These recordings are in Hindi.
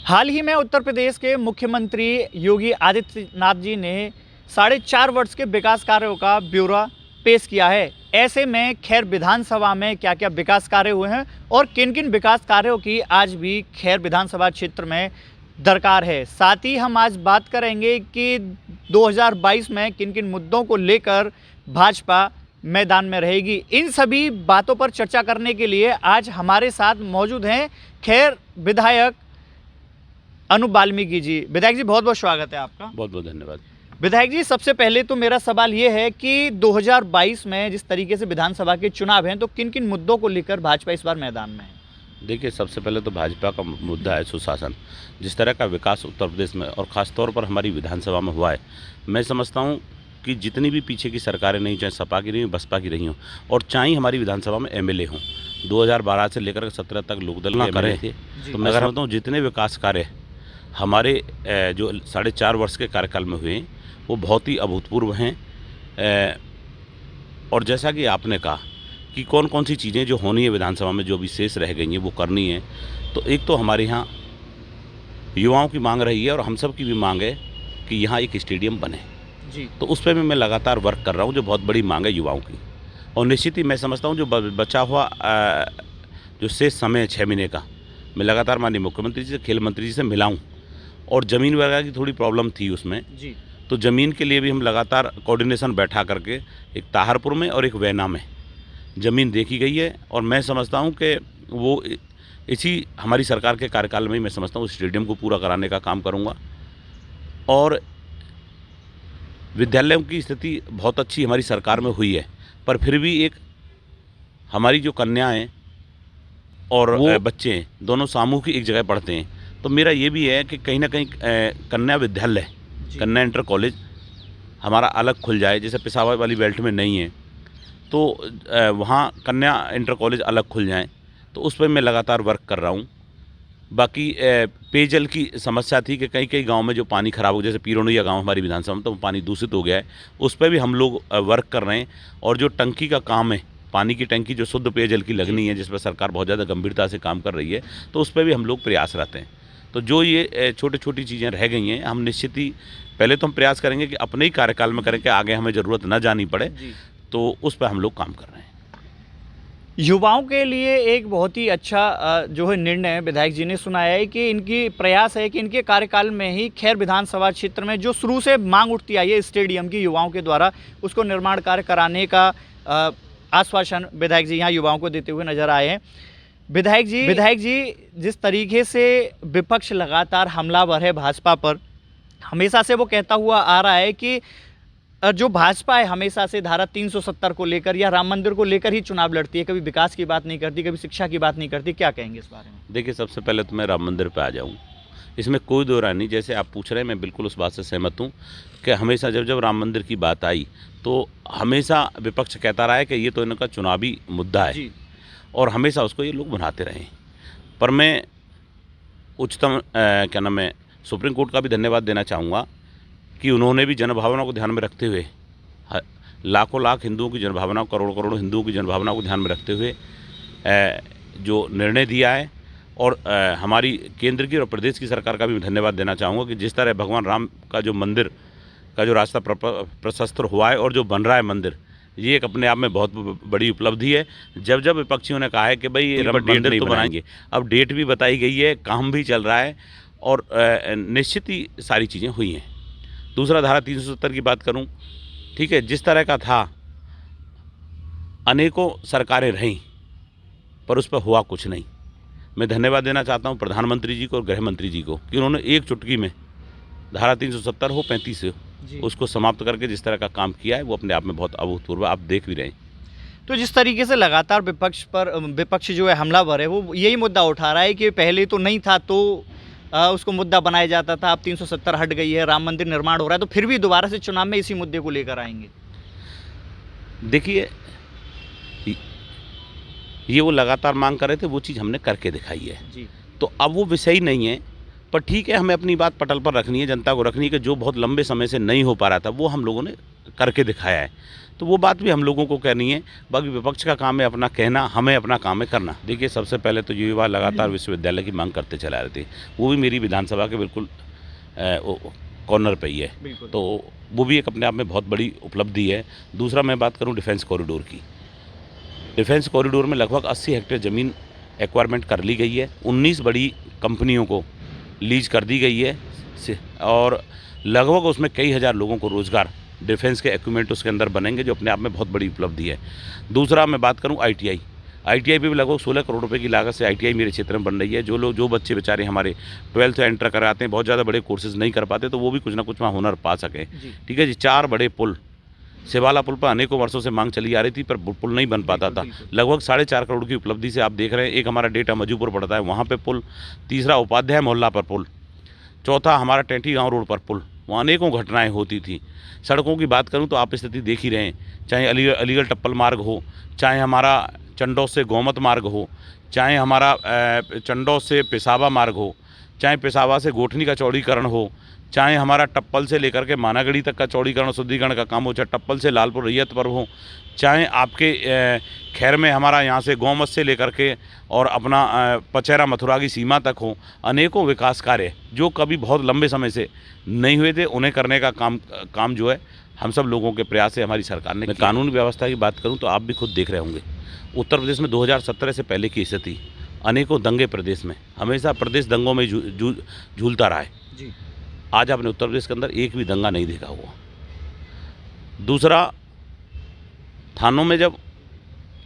हाल ही में उत्तर प्रदेश के मुख्यमंत्री योगी आदित्यनाथ जी ने 4.5 वर्ष के विकास कार्यों का ब्यौरा पेश किया है। ऐसे में खैर विधानसभा में क्या क्या विकास कार्य हुए हैं और किन किन विकास कार्यों की आज भी खैर विधानसभा क्षेत्र में दरकार है। साथ ही हम आज बात करेंगे कि 2022 में किन किन मुद्दों को लेकर भाजपा मैदान में रहेगी। इन सभी बातों पर चर्चा करने के लिए आज हमारे साथ मौजूद हैं खैर विधायक अनूप वाल्मीकि जी। विधायक जी बहुत बहुत स्वागत है आपका। बहुत बहुत धन्यवाद। विधायक जी सबसे पहले तो मेरा सवाल ये है कि 2022 में जिस तरीके से विधानसभा के चुनाव हैं तो किन किन मुद्दों को लेकर भाजपा इस बार मैदान में है? देखिए, सबसे पहले तो भाजपा का मुद्दा है सुशासन। जिस तरह का विकास उत्तर प्रदेश में और ख़ास तौर पर हमारी विधानसभा में हुआ है, मैं समझता हूँ कि जितनी भी पीछे की सरकारें नहीं, चाहे सपा की रही हों, बसपा की रही हों, और चाहे हमारी विधानसभा में एमएलए हों, 2012 से लेकर 17 तक लोकदल में एमएलए थे, तो मैं समझता हूँ जितने विकास कार्य हमारे जो 4.5 वर्ष के कार्यकाल में हुए वो बहुत ही अभूतपूर्व हैं। और जैसा कि आपने कहा कि कौन कौन सी चीज़ें जो होनी है विधानसभा में, जो भी शेष रह गई हैं वो करनी है, तो एक तो हमारे यहाँ युवाओं की मांग रही है और हम सब की भी मांग है कि यहाँ एक स्टेडियम बने जी। तो उस पर भी मैं लगातार वर्क कर रहा हूँ, जो बहुत बड़ी मांग है युवाओं की। और निश्चित ही मैं समझता हूँ जो बचा हुआ जो शेष समय है 6 महीने का, मैं लगातार माननीय मुख्यमंत्री जी से, खेल मंत्री जी से मिला हूँ। और ज़मीन वगैरह की थोड़ी प्रॉब्लम थी उसमें जी। तो ज़मीन के लिए भी हम लगातार कोऑर्डिनेशन बैठा करके एक ताहरपुर में और एक वैना में ज़मीन देखी गई है। और मैं समझता हूँ कि वो इसी हमारी सरकार के कार्यकाल में ही मैं समझता हूँ स्टेडियम को पूरा कराने का काम करूँगा। और विद्यालयों की स्थिति बहुत अच्छी हमारी सरकार में हुई है, पर फिर भी एक हमारी जो कन्याएँ और बच्चे हैं दोनों सामूहिक एक जगह पढ़ते हैं, तो मेरा ये भी है कि कहीं ना कहीं कन्या विद्यालय, कन्या इंटर कॉलेज हमारा अलग खुल जाए। जैसे पिसावर वाली बेल्ट में नहीं है तो वहाँ कन्या इंटर कॉलेज अलग खुल जाएं, तो उस पर मैं लगातार वर्क कर रहा हूँ। बाकी पेयजल की समस्या थी कि कई कई गांव में जो पानी ख़राब हो, जैसे पीरोनिया गांव हमारी विधानसभा में, तो पानी दूषित हो गया है, उस पर भी हम लोग वर्क कर रहे हैं। और जो टंकी का काम है, पानी की टंकी जो शुद्ध पेयजल की लगनी है, जिस पर सरकार बहुत ज़्यादा गंभीरता से काम कर रही है, तो उस पर भी हम लोग प्रयासरत हैं। तो जो ये छोटी छोटी चीज़ें रह गई हैं, हम निश्चित ही पहले तो हम प्रयास करेंगे कि अपने ही कार्यकाल में करें कि आगे हमें ज़रूरत न जानी पड़े, तो उस पर हम लोग काम कर रहे हैं। युवाओं के लिए एक बहुत ही अच्छा जो है निर्णय विधायक जी ने सुनाया है कि इनकी प्रयास है कि इनके कार्यकाल में ही खैर विधानसभा क्षेत्र में जो शुरू से मांग उठती आई है स्टेडियम की युवाओं के द्वारा, उसको निर्माण कार्य कराने का आश्वासन विधायक जी यहाँ युवाओं को देते हुए नजर आए हैं। विधायक जी जिस तरीके से विपक्ष लगातार हमलावर है भाजपा पर, हमेशा से वो कहता हुआ आ रहा है कि जो भाजपा है हमेशा से धारा 370 को लेकर या राम मंदिर को लेकर ही चुनाव लड़ती है, कभी विकास की बात नहीं करती, कभी शिक्षा की बात नहीं करती। क्या कहेंगे इस बारे में? देखिए, सबसे पहले तो मैं राम मंदिर पे आ जाऊँ, इसमें कोई दो राय नहीं। जैसे आप पूछ रहे हैं, मैं बिल्कुल उस बात से सहमत हूँ कि हमेशा जब जब राम मंदिर की बात आई तो हमेशा विपक्ष कहता रहा है कि ये तो इनका चुनावी मुद्दा है और हमेशा उसको ये लोग बनाते रहे। पर मैं उच्चतम क्या नाम है सुप्रीम कोर्ट का भी धन्यवाद देना चाहूँगा कि उन्होंने भी जनभावना को ध्यान में रखते हुए, लाखों लाख हिंदुओं की जनभावना, करोड़ों करोड़ों हिंदुओं की जनभावना को ध्यान में रखते हुए जो निर्णय दिया है। और हमारी केंद्र की और प्रदेश की सरकार का भी धन्यवाद देना चाहूँगा कि जिस तरह भगवान राम का जो मंदिर का जो रास्ता प्रशस्त हुआ है और जो बन रहा है मंदिर, ये एक अपने आप में बहुत बड़ी उपलब्धि है। जब जब विपक्षियों ने कहा है कि भाई ये मंदिर तो बनाएंगे, अब डेट भी बताई गई है, काम भी चल रहा है और निश्चित ही सारी चीज़ें हुई हैं। दूसरा, धारा 370 की बात करूं, ठीक है, जिस तरह का था अनेकों सरकारें रहीं पर उस पर हुआ कुछ नहीं। मैं धन्यवाद देना चाहता हूं प्रधानमंत्री जी को और गृह मंत्री जी को कि उन्होंने एक चुटकी में धारा 370 हो 35 हो, उसको समाप्त करके जिस तरह का काम किया है वो अपने आप में बहुत अभूतपूर्व, आप देख भी रहे हैं। तो जिस तरीके से लगातार विपक्ष जो है हमलावर है वो यही मुद्दा उठा रहा है कि पहले तो नहीं था तो उसको मुद्दा बनाया जाता था, अब 370 हट गई है, राम मंदिर निर्माण हो रहा है, तो फिर भी दोबारा से चुनाव में इसी मुद्दे को लेकर आएंगे। देखिए, ये वो लगातार मांग कर रहे थे, वो चीज़ हमने करके दिखाई है जी। तो अब वो विषय नहीं है, पर ठीक है, हमें अपनी बात पटल पर रखनी है, जनता को रखनी है कि जो बहुत लंबे समय से नहीं हो पा रहा था वो हम लोगों ने करके दिखाया है, तो वो बात भी हम लोगों को कहनी है। बाकी विपक्ष का काम है अपना कहना, हमें अपना काम है करना। देखिए, सबसे पहले तो युवा लगातार विश्वविद्यालय की मांग करते चला रहे थे, वो भी मेरी विधानसभा के बिल्कुल कॉर्नर पे ही है, तो वो भी एक अपने आप में बहुत बड़ी उपलब्धि है। दूसरा मैं बात करूँ डिफेंस कॉरिडोर की, डिफेंस कॉरिडोर में लगभग 80 हेक्टेयर ज़मीन एक्वायरमेंट कर ली गई है, 19 बड़ी कंपनियों को लीज कर दी गई है और लगभग उसमें कई हज़ार लोगों को रोज़गार डिफेंस के इक्विपमेंट उसके अंदर बनेंगे, जो अपने आप में बहुत बड़ी उपलब्धि है। दूसरा मैं बात करूं आईटीआई पे भी लगभग 16 करोड़ रुपए की लागत से आईटीआई मेरे क्षेत्र में बन रही है। जो बच्चे बेचारे हमारे 12th एंटर कराते हैं, बहुत ज़्यादा बड़े कोर्सेज नहीं कर पाते, तो वो भी कुछ ना कुछ वहाँ हुनर पा सकें। ठीक है जी। 4 बड़े पुल, शिवाला पुल पर अनेकों वर्षों से मांग चली आ रही थी, पर पुल नहीं बन पाता था। लगभग 4.5 करोड़ की उपलब्धि से आप देख रहे हैं। एक हमारा डेटा मजूपुर पड़ता है, वहाँ पर पुल। तीसरा उपाध्याय मोहल्ला पर पुल। चौथा हमारा टेंठी गाँव रोड पर पुल, वहाँ अनेकों घटनाएं होती थी। सड़कों की बात करूं तो आप स्थिति देख ही रहे हैं, चाहे अलीगढ़ टप्पल मार्ग हो, चाहे हमारा चंडौस से गोमत मार्ग हो, चाहे हमारा चंडौस से पेशावा मार्ग हो, चाहे पेशावा से गोठनी का चौड़ीकरण हो, चाहे हमारा टप्पल से लेकर के मानागढ़ी तक का चौड़ीकरण और शुद्धिकरण का काम हो, चाहे टप्पल से लालपुर रैयत पर हो, चाहे आपके खैर में हमारा यहाँ से गौमत से लेकर के और अपना पचैरा मथुरा की सीमा तक हो। अनेकों विकास कार्य जो कभी बहुत लंबे समय से नहीं हुए थे, उन्हें करने का काम जो है हम सब लोगों के प्रयास से हमारी सरकार ने। कानून व्यवस्था की बात करूं तो आप भी खुद देख रहे होंगे, उत्तर प्रदेश में 2017 से पहले की स्थिति, अनेकों दंगे प्रदेश में, हमेशा प्रदेश दंगों में झूलता रहा है जी। आज आपने उत्तर प्रदेश के अंदर एक भी दंगा नहीं देखा हुआ। दूसरा, थानों में जब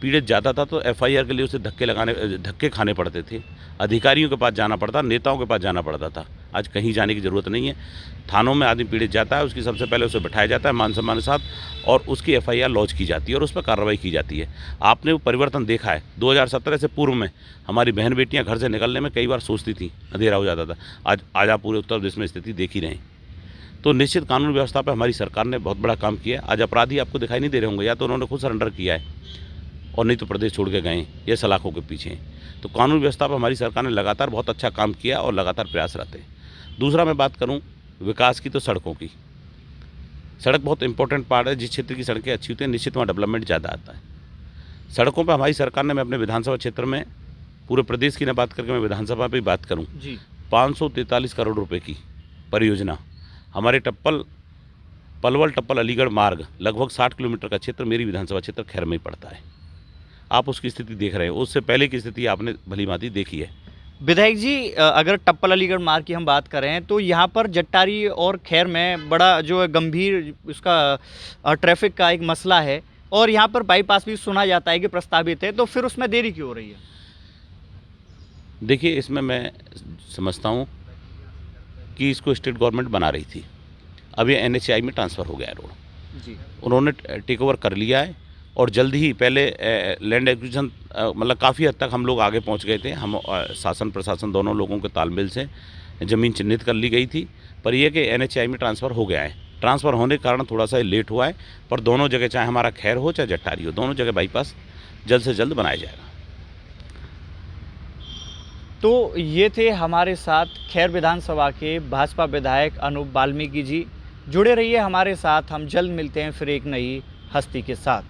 पीड़ित जाता था तो एफआईआर के लिए उसे धक्के खाने पड़ते थे, अधिकारियों के पास जाना पड़ता, नेताओं के पास जाना पड़ता था। आज कहीं जाने की ज़रूरत नहीं है। थानों में आदमी पीड़ित जाता है, उसकी सबसे पहले उसे बैठाया जाता है मान सम्मान के साथ, और उसकी एफआईआर लॉन्च की जाती है और उस पर कार्रवाई की जाती है। आपने वो परिवर्तन देखा है। 2017 से पूर्व में हमारी बहन बेटियाँ घर से निकलने में कई बार सोचती थी, अंधेरा हो जाता था। आज आप पूरे उत्तर प्रदेश में स्थिति देख ही रहे हैं। तो निश्चित कानून व्यवस्था पर हमारी सरकार ने बहुत बड़ा काम किया है। आज अपराधी आपको दिखाई नहीं दे रहे होंगे, या तो उन्होंने खुद सरेंडर किया है और नहीं तो प्रदेश छोड़ के गए, ये सलाखों के पीछे हैं। तो कानून व्यवस्था पर हमारी सरकार ने लगातार बहुत अच्छा काम किया और लगातार प्रयासरत है। दूसरा मैं बात करूं विकास की, तो सड़कों की। सड़क बहुत इंपॉर्टेंट पार्ट है। जिस क्षेत्र की सड़कें अच्छी होती हैं, निश्चित वहाँ डेवलपमेंट ज़्यादा आता है। सड़कों पर हमारी सरकार ने, मैं अपने विधानसभा क्षेत्र में पूरे प्रदेश की न बात करके मैं विधानसभा पर बात करूँ, 543 करोड़ रुपये की परियोजना हमारे पलवल टप्पल अलीगढ़ मार्ग, लगभग 60 किलोमीटर का क्षेत्र मेरी विधानसभा क्षेत्र खैर में ही पड़ता है। आप उसकी स्थिति देख रहे हैं, उससे पहले की स्थिति आपने भली भांति देखी है। विधायक जी, अगर टप्पल अलीगढ़ मार्ग की हम बात करें तो यहाँ पर जट्टारी और खैर में बड़ा जो है गंभीर उसका ट्रैफिक का एक मसला है, और यहाँ पर बाईपास भी सुना जाता है कि प्रस्तावित है, तो फिर उसमें देरी क्यों हो रही है? देखिए, इसमें मैं समझता हूँ कि इसको स्टेट गवर्नमेंट बना रही थी। अब ये NHAI में ट्रांसफ़र हो गया है रोड जी। उन्होंने टेक ओवर कर लिया है और जल्द ही, पहले लैंड एक्विजिशन मतलब काफ़ी हद तक हम लोग आगे पहुंच गए थे। हम शासन प्रशासन दोनों लोगों के तालमेल से ज़मीन चिन्हित कर ली गई थी, पर यह कि NHAI में ट्रांसफ़र हो गया है। ट्रांसफ़र होने के कारण थोड़ा सा लेट हुआ है, पर दोनों जगह, चाहे हमारा खैर हो चाहे जट्टारी हो, दोनों जगह बाईपास जल्द से जल्द बनाया जाएगा। तो ये थे हमारे साथ खैर विधानसभा के भाजपा विधायक अनूप वाल्मीकि जी। जुड़े रहिए हमारे साथ, हम जल्द मिलते हैं फिर एक नई हस्ती के साथ।